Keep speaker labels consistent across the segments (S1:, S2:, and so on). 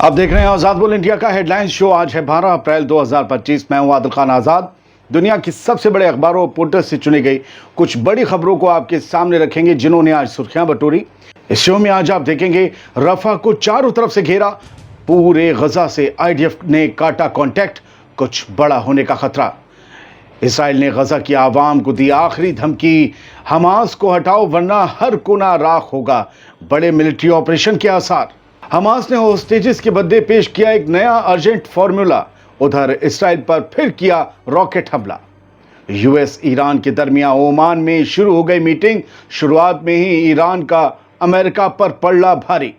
S1: आप देख रहे हैं आजाद बोल इंडिया का हेडलाइन शो। आज है 12 अप्रैल 2025। मैं हूं आदिल खान आजाद। दुनिया की सबसे बड़े अखबारों और पोर्टल्स से चुनी गई कुछ बड़ी खबरों को आपके सामने रखेंगे, जिन्होंने आज सुर्खियां बटोरी। इस शो में आज आप देखेंगे रफा को चारों तरफ से घेरा, पूरे गजा से आईडीएफ ने काटा कांटेक्ट, कुछ बड़ा होने का खतरा। इसराइल ने गजा की आवाम को दी आखिरी धमकी, हमास को हटाओ वरना हर कोना राख होगा, बड़े मिलिट्री ऑपरेशन के आसार। हमास ने होस्टेजेस के बदले पेश किया एक नया अर्जेंट फॉर्मूला, उधर इसराइल पर फिर किया रॉकेट हमला। यूएस ईरान के दरमियान ओमान में शुरू हो गई मीटिंग, शुरुआत में ही ईरान का अमेरिका पर पड़ला भारी,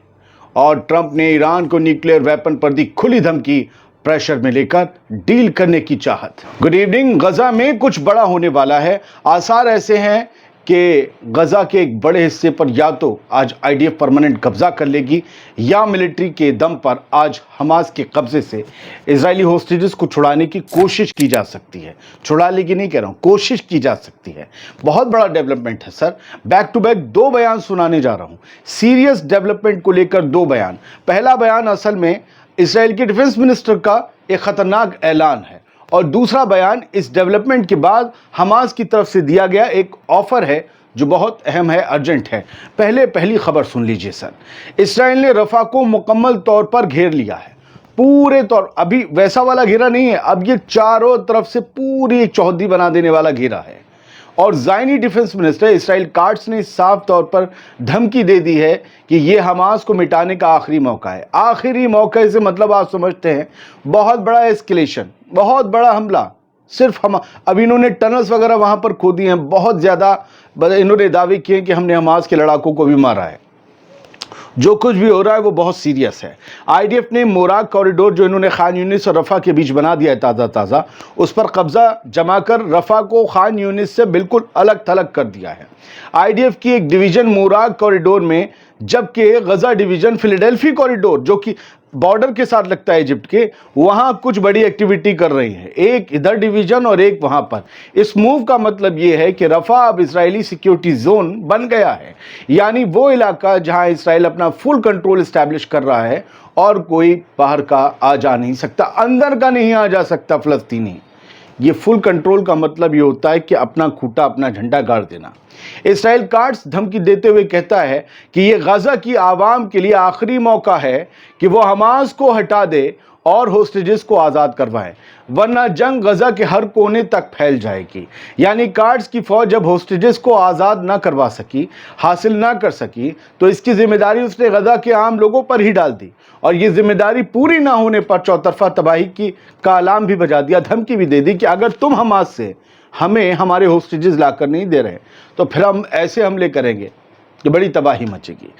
S1: और ट्रंप ने ईरान को न्यूक्लियर वेपन पर दी खुली धमकी, प्रेशर में लेकर डील करने की चाहत। Good evening. गजा में कुछ बड़ा होने वाला है। आसार ऐसे हैं कि गजा के एक बड़े हिस्से पर या तो आज आईडीएफ परमानेंट कब्जा कर लेगी, या मिलिट्री के दम पर आज हमास के कब्जे से इजरायली होस्टेजेस को छुड़ाने की कोशिश की जा सकती है। छुड़ा लेगी नहीं कह रहा हूं, कोशिश की जा सकती है। बहुत बड़ा डेवलपमेंट है सर। बैक टू बैक दो बयान सुनाने जा रहा हूं, सीरियस डेवलपमेंट को लेकर दो बयान। पहला बयान असल में इजराइल के डिफेंस मिनिस्टर का एक खतरनाक ऐलान है, और दूसरा बयान इस डेवलपमेंट के बाद हमास की तरफ से दिया गया एक ऑफर है जो बहुत अहम है, अर्जेंट है। पहली खबर सुन लीजिए सर। इस्राइल ने रफा को मुकम्मल तौर पर घेर लिया है, पूरे तौर, अभी वैसा वाला घेरा नहीं है, अब ये चारों तरफ से पूरी एक चौहद्दी बना देने वाला घेरा है। और ज़ायनी डिफेंस मिनिस्टर इसराइल काट्स ने साफ तौर पर धमकी दे दी है कि ये हमास को मिटाने का आखिरी मौका है। आखिरी मौके से मतलब आप समझते हैं बहुत बड़ा एस्केलेशन, बहुत बड़ा हमला। सिर्फ हम अब इन्होंने टनल्स वगैरह वहां पर खोदी हैं, बहुत ज़्यादा इन्होंने दावे किए कि हमने हमास के लड़ाकों को भी मारा है। जो कुछ भी हो रहा है वो बहुत सीरियस है। आईडीएफ ने मोराग कॉरिडोर जो इन्होंने खान यूनिस और रफा के बीच बना दिया है ताज़ा, उस पर कब्जा जमाकर रफा को खान यूनिस से बिल्कुल अलग थलग कर दिया है। आईडीएफ की एक डिवीजन मोराग कॉरिडोर में, जबकि गजा डिवीजन फिलाडेल्फी कॉरिडोर जो कि बॉर्डर के साथ लगता है इजिप्ट के, वहां कुछ बड़ी एक्टिविटी कर रही है, एक इधर डिवीजन और एक वहां पर। इस मूव का मतलब यह है कि रफा अब इजरायली सिक्योरिटी जोन बन गया है, यानी वो इलाका जहां इसराइल अपना फुल कंट्रोल एस्टैब्लिश कर रहा है और कोई बाहर का आ जा नहीं सकता, अंदर का नहीं आ जा सकता फलस्तीनी। ये फुल कंट्रोल का मतलब ये होता है कि अपना खूंटा, अपना झंडा गाड़ देना। इसराइल काट्स धमकी देते हुए कहता है कि ये गजा की आवाम के लिए आखिरी मौका है कि वो हमास को हटा दे और होस्टेजेस को आज़ाद करवाएं, वरना जंग गजा के हर कोने तक फैल जाएगी। यानी काट्स की फौज जब होस्टेजेस को आज़ाद ना करवा सकी, हासिल ना कर सकी, तो इसकी जिम्मेदारी उसने गजा के आम लोगों पर ही डाल दी, और ये जिम्मेदारी पूरी ना होने पर चौतरफा तबाही का अलार्म भी बजा दिया, धमकी भी दे दी कि अगर तुम हमास से हमें हमारे होस्टेजेस लाकर नहीं दे रहे तो फिर हम ऐसे हमले करेंगे कि बड़ी तबाही मचेगी।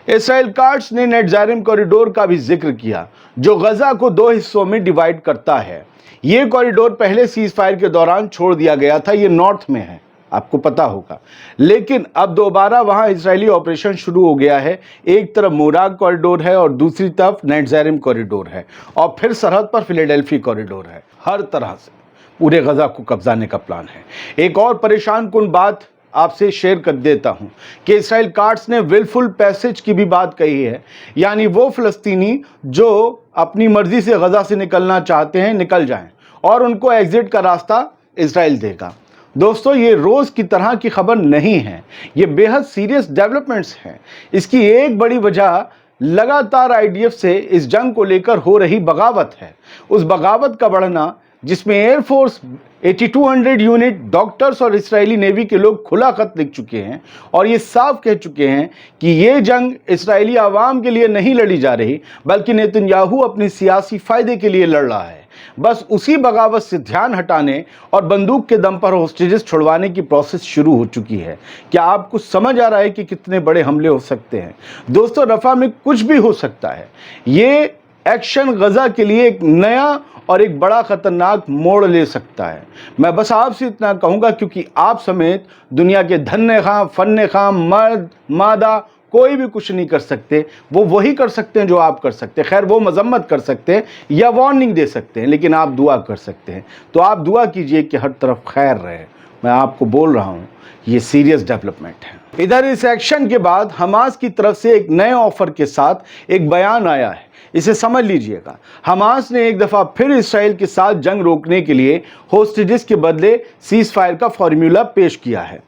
S1: इसराइल काट्स ने नेटजारिम कॉरिडोर का भी जिक्र किया, जो गजा को दो हिस्सों में डिवाइड करता है। ये कॉरिडोर पहले सीज फायर के दौरान छोड़ दिया गया था, ये नॉर्थ में है, आपको पता होगा, लेकिन अब दोबारा वहां इजरायली ऑपरेशन शुरू हो गया है। एक तरफ मोराग कॉरिडोर है और दूसरी तरफ नेटजारिम कॉरिडोर है, और फिर सरहद पर फिलाडेल्फी कॉरिडोर है। हर तरह से पूरे गजा को कब्जाने का प्लान है। एक और परेशान कुन बात आपसे शेयर कर देता हूं कि इसराइल काट्स ने विलफुल पैसेज की भी बात कही है, यानी वो फ़लस्तीनी जो अपनी मर्जी से गजा से निकलना चाहते हैं निकल जाएं, और उनको एग्जिट का रास्ता इसराइल देगा। दोस्तों, ये रोज़ की तरह की खबर नहीं है, ये बेहद सीरियस डेवलपमेंट्स हैं। इसकी एक बड़ी वजह लगातार आईडीएफ से इस जंग को लेकर हो रही बगावत है। उस बगावत का बढ़ना, जिसमें एयरफोर्स 8200 यूनिट, डॉक्टर्स और इसराइली नेवी के लोग खुला खत लिख चुके हैं, और ये साफ कह चुके हैं कि ये जंग इसराइली आवाम के लिए नहीं लड़ी जा रही, बल्कि नेतन्याहू अपनी सियासी फ़ायदे के लिए लड़ रहा है। बस उसी बगावत से ध्यान हटाने और बंदूक के दम पर होस्टेजेस छुड़वाने की प्रोसेस शुरू हो चुकी है। क्या आपको समझ आ रहा है कि कितने बड़े हमले हो सकते हैं? दोस्तों, रफा में कुछ भी हो सकता है। ये एक्शन गजा के लिए एक नया और एक बड़ा खतरनाक मोड़ ले सकता है। मैं बस आपसे इतना कहूँगा, क्योंकि आप समेत दुनिया के धन्य खां, फन्ने खां, मर्द, मादा, कोई भी कुछ नहीं कर सकते। वो वही कर सकते हैं जो आप कर सकते हैं। खैर, वो मजम्मत कर सकते हैं या वार्निंग दे सकते हैं, लेकिन आप दुआ कर सकते हैं। तो आप दुआ कीजिए कि हर तरफ खैर रहे। मैं आपको बोल रहा हूँ, ये सीरियस डेवलपमेंट है। इधर इस एक्शन के बाद हमास की तरफ से एक नए ऑफर के साथ एक बयान आया है। इसे समझ लीजिएगा, हमास ने एक दफ़ा फिर इसराइल के साथ जंग रोकने के लिए होस्टेजेस के बदले सीज फायर का फॉर्मूला पेश किया है।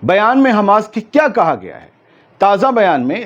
S1: बयान में हमास की क्या कहा गया है? ताज़ा बयान में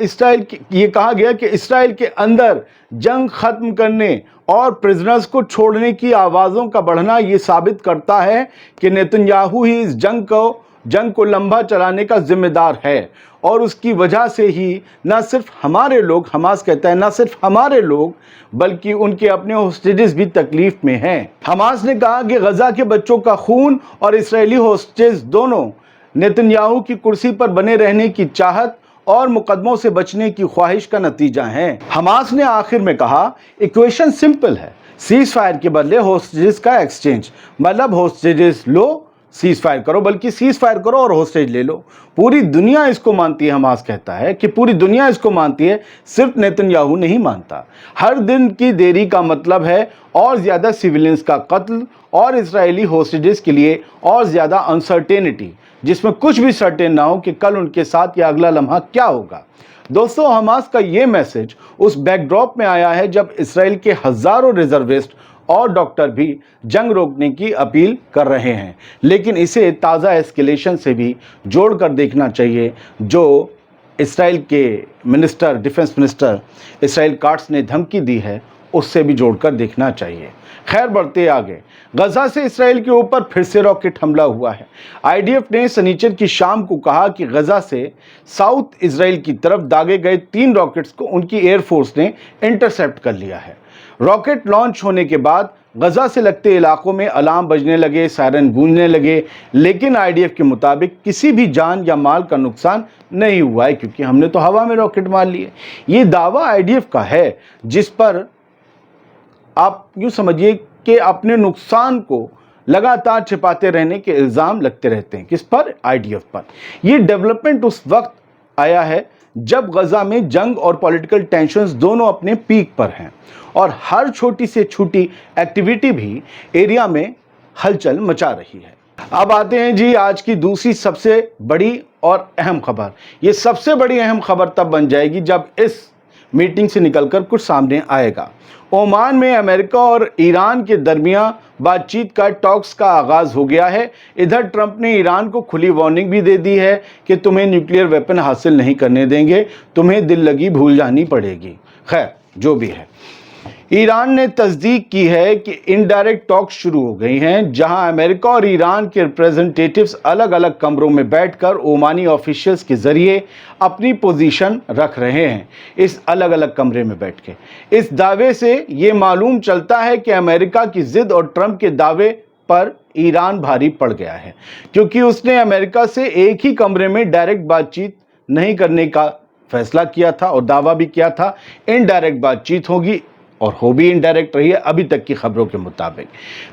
S1: ये कहा गया कि इसराइल के अंदर जंग खत्म करने और प्रिजनर्स को छोड़ने की आवाज़ों का बढ़ना ये साबित करता है कि नेतन्याहू ही इस जंग को लंबा चलाने का जिम्मेदार है, और उसकी वजह से ही न सिर्फ हमारे लोग, हमास कहता है, न सिर्फ हमारे लोग बल्कि उनके अपने होस्टेजेस भी तकलीफ में हैं। हमास ने कहा कि गजा के बच्चों का खून और इस्राएली होस्टेज दोनों नेतन्याहू की कुर्सी पर बने रहने की चाहत और मुकदमों से बचने की ख्वाहिश का नतीजा है। हमास ने आखिर में कहा, इक्वेशन सिंपल है, सीज फायर के बदले होस्टेजेस का एक्सचेंज, मतलब होस्टेजेस लो, सीज फायर करो, बल्कि सीज फायर करो और होस्टेज ले लो। पूरी दुनिया इसको मानती है। हमास कहता है कि पूरी दुनिया इसको मानती है, सिर्फ नेतन्याहू नहीं मानता। हर दिन की देरी का मतलब है और ज़्यादा सिविलियंस का कत्ल और इजरायली होस्टेजेस के लिए और ज़्यादा अनसर्टेनिटी, जिसमें कुछ भी सर्टेन ना हो कि कल उनके साथ या अगला लम्हा क्या होगा। दोस्तों, हमास का ये मैसेज उस बैकड्रॉप में आया है जब इसराइल के हज़ारों रिजर्विस्ट और डॉक्टर भी जंग रोकने की अपील कर रहे हैं, लेकिन इसे ताज़ा एस्केलेशन से भी जोड़कर देखना चाहिए जो इसराइल के डिफेंस मिनिस्टर इसराइल काट्स ने धमकी दी है, उससे भी जोड़कर देखना चाहिए। खैर, बढ़ते आगे, गजा से इसराइल के ऊपर फिर से रॉकेट हमला हुआ है। आईडीएफ ने शनिचर की शाम को कहा कि गजा से साउथ इसराइल की तरफ दागे गए 3 रॉकेट्स को उनकी एयरफोर्स ने इंटरसेप्ट कर लिया है। रॉकेट लॉन्च होने के बाद गजा से लगते इलाकों में अलार्म बजने लगे, सायरन गूंजने लगे, लेकिन आईडीएफ के मुताबिक किसी भी जान या माल का नुकसान नहीं हुआ है, क्योंकि हमने तो हवा में रॉकेट मार लिए। ये दावा आईडीएफ का है, जिस पर आप यूँ समझिए कि अपने नुकसान को लगातार छिपाते रहने के इल्ज़ाम लगते रहते हैं। किस पर? आईडीएफ पर। ये डेवलपमेंट उस वक्त आया है जब गजा में जंग और पॉलिटिकल टेंशन्स दोनों अपने पीक पर हैं और हर छोटी से छोटी एक्टिविटी भी एरिया में हलचल मचा रही है। अब आते हैं जी आज की दूसरी सबसे बड़ी और अहम खबर। ये सबसे बड़ी अहम खबर तब बन जाएगी जब इस मीटिंग से निकलकर कुछ सामने आएगा। ओमान में अमेरिका और ईरान के दरमियान बातचीत का टॉक्स का आगाज़ हो गया है। इधर ट्रंप ने ईरान को खुली वार्निंग भी दे दी है कि तुम्हें न्यूक्लियर वेपन हासिल नहीं करने देंगे, तुम्हें दिल लगी भूल जानी पड़ेगी। खैर, जो भी है, ईरान ने तस्दीक की है कि इनडायरेक्ट टॉक्स शुरू हो गई हैं, जहां अमेरिका और ईरान के रिप्रेजेंटेटिव्स अलग अलग कमरों में बैठकर ओमानी ऑफिशियल्स के ज़रिए अपनी पोजीशन रख रहे हैं। इस अलग अलग कमरे में बैठ के इस दावे से ये मालूम चलता है कि अमेरिका की ज़िद और ट्रंप के दावे पर ईरान भारी पड़ गया है, क्योंकि उसने अमेरिका से एक ही कमरे में डायरेक्ट बातचीत नहीं करने का फैसला किया था और दावा भी किया था इनडायरेक्ट बातचीत होगी, और हो भी इनडायरेक्ट रही है अभी तक की खबरों के मुताबिक।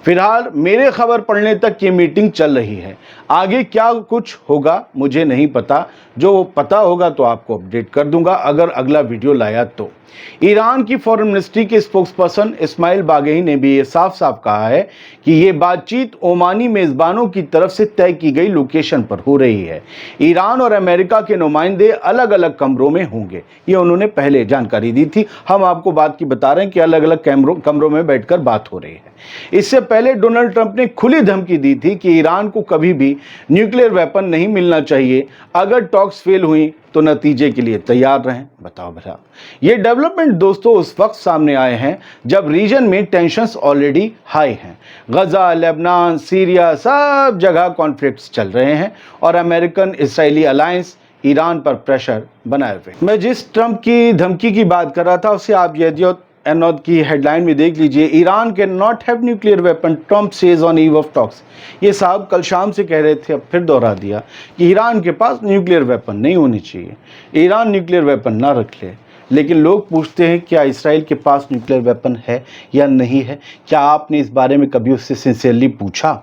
S1: फिलहाल मेरे खबर पढ़ने तक ये मीटिंग चल रही है। आगे क्या कुछ होगा मुझे नहीं पता, जो पता होगा तो आपको अपडेट कर दूंगा अगर अगला वीडियो लाया तो। ईरान की फॉरेन मिनिस्ट्री के स्पोक्सपर्सन इस्माइल बागेई ने भी ये साफ साफ कहा है कि ये बातचीत ओमानी मेज़बानों की तरफ से तय की गई लोकेशन पर हो रही है। ईरान और अमेरिका के नुमाइंदे अलग अलग कमरों में होंगे, ये उन्होंने पहले जानकारी दी थी। हम आपको बात की बता रहे हैं कि अलग अलग कमरों में बैठकर बात हो रही है। इससे पहले डोनाल्ड ट्रंप ने खुली धमकी दी थी कि ईरान को कभी भी न्यूक्लियर वेपन नहीं मिलना चाहिए, अगर टॉक्स फेल हुई तो नतीजे के लिए तैयार रहें। बताओ भला, ये डेवलपमेंट दोस्तों उस वक्त सामने आए हैं जब रीजन में टेंशन्स ऑलरेडी हाई हैं। गजा, लेबनान, सीरिया, सब जगह कॉन्फ्लिक्ट्स चल रहे हैं और अमेरिकन इजरायली अलायंस ईरान पर प्रेशर बनाए हुए। मैं जिस ट्रंप की धमकी की बात कर रहा था उसे आप येदियोत एनोद की हेडलाइन में देख लीजिए। Iran can not have nuclear weapon, Trump says on eve of talks. ये साहब कल शाम से कह रहे थे, अब फिर दोहरा दिया कि ईरान के पास न्यूक्लियर वेपन नहीं होनी चाहिए, ईरान न्यूक्लियर वेपन ना रख ले। लेकिन लोग पूछते हैं क्या इसराइल के पास न्यूक्लियर वेपन है या नहीं है? क्या आपने इस बारे में कभी उससे सिंसियरली पूछा?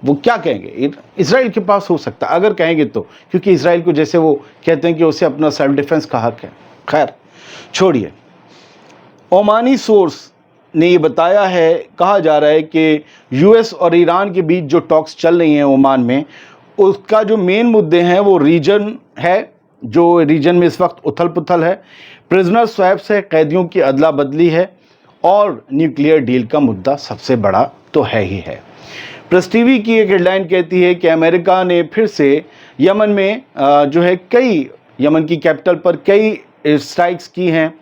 S1: वो क्या कहेंगे? इसराइल के पास हो सकता है अगर कहेंगे तो, क्योंकि इसराइल को जैसे वो कहते हैं कि उसे अपना सेल्फ डिफेंस का हक है। खैर छोड़िए, ओमानी सोर्स ने ये बताया है, कहा जा रहा है कि यूएस और ईरान के बीच जो टॉक्स चल रही हैं ओमान में, उसका जो मेन मुद्दे हैं वो रीजन है, जो रीजन में इस वक्त उथल पुथल है। प्रिजनर स्वैप्स है, कैदियों की अदला बदली है और न्यूक्लियर डील का मुद्दा सबसे बड़ा तो है ही है। प्रेस टीवी की एक हेडलाइन कहती है कि अमेरिका ने फिर से यमन में जो है कई यमन की कैपिटल पर कई स्ट्राइक्स की हैं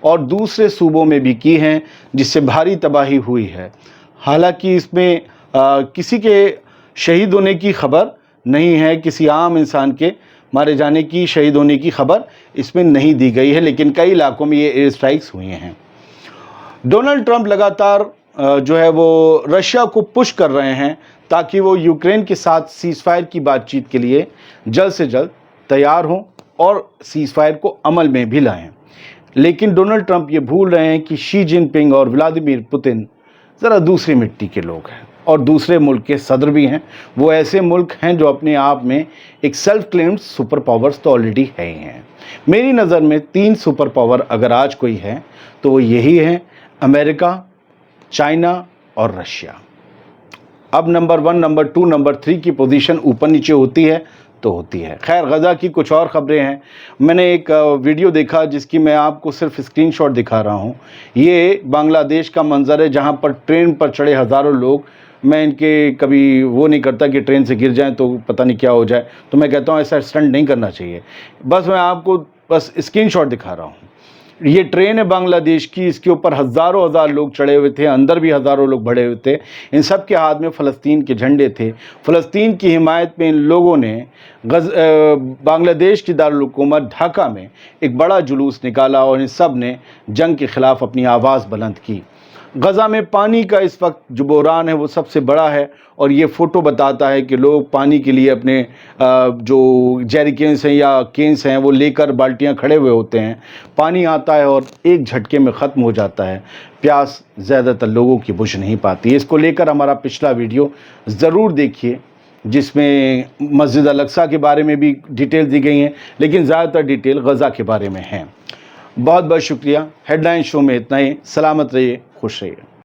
S1: और दूसरे सूबों में भी की हैं, जिससे भारी तबाही हुई है। हालांकि इसमें किसी के शहीद होने की खबर नहीं है, किसी आम इंसान के मारे जाने की, शहीद होने की खबर इसमें नहीं दी गई है, लेकिन कई इलाकों में ये एयर स्ट्राइक्स हुए हैं। डोनाल्ड ट्रंप लगातार जो है वो रशिया को पुश कर रहे हैं ताकि वो यूक्रेन के साथ सीज़फायर की बातचीत के लिए जल्द से जल्द तैयार हों और सीज़फायर को अमल में भी लाएं। लेकिन डोनाल्ड ट्रंप ये भूल रहे हैं कि शी जिनपिंग और व्लादिमीर पुतिन ज़रा दूसरी मिट्टी के लोग हैं और दूसरे मुल्क के सदर भी हैं। वो ऐसे मुल्क हैं जो अपने आप में एक सेल्फ क्लेम्ड सुपर पावर्स तो ऑलरेडी है ही हैं। मेरी नज़र में 3 सुपर पावर अगर आज कोई है तो वो यही है, अमेरिका, चाइना और रशिया। अब नंबर 1, नंबर 2, नंबर 3 की पोजीशन ऊपर नीचे होती है तो होती है। खैर, गज़ा की कुछ और ख़बरें हैं। मैंने एक वीडियो देखा जिसकी मैं आपको सिर्फ स्क्रीनशॉट दिखा रहा हूँ। ये बांग्लादेश का मंज़र है जहाँ पर ट्रेन पर चढ़े हज़ारों लोग, मैं इनके कभी वो नहीं करता कि ट्रेन से गिर जाएं तो पता नहीं क्या हो जाए, तो मैं कहता हूँ ऐसा स्टंट नहीं करना चाहिए। बस मैं आपको बस स्क्रीनशॉट दिखा रहा हूँ। ये ट्रेन है बांग्लादेश की, इसके ऊपर हज़ारों हज़ार लोग चढ़े हुए थे, अंदर भी हज़ारों लोग भरे हुए थे। इन सब के हाथ में फ़लस्तीन के झंडे थे। फ़लस्तीन की हिमायत में इन लोगों ने बांग्लादेश की दारुल हुकूमत ढाका में एक बड़ा जुलूस निकाला और इन सब ने जंग के ख़िलाफ़ अपनी आवाज़ बुलंद की। गज़ा में पानी का इस वक्त जो बहरान है वो सबसे बड़ा है और ये फ़ोटो बताता है कि लोग पानी के लिए अपने जो जेरिकेन्स हैं या केन्स हैं वो लेकर बाल्टियां खड़े हुए होते हैं। पानी आता है और एक झटके में ख़त्म हो जाता है। प्यास ज़्यादातर लोगों की बुझ नहीं पाती। इसको लेकर हमारा पिछला वीडियो ज़रूर देखिए, जिसमें मस्जिद अल-अक्सा के बारे में भी डिटेल दी गई हैं, लेकिन ज़्यादातर डिटेल गज़ा के बारे में हैं। बहुत बहुत शुक्रिया। हेडलाइन शो में इतना ही। सलामत रहिए, खुश रहिए।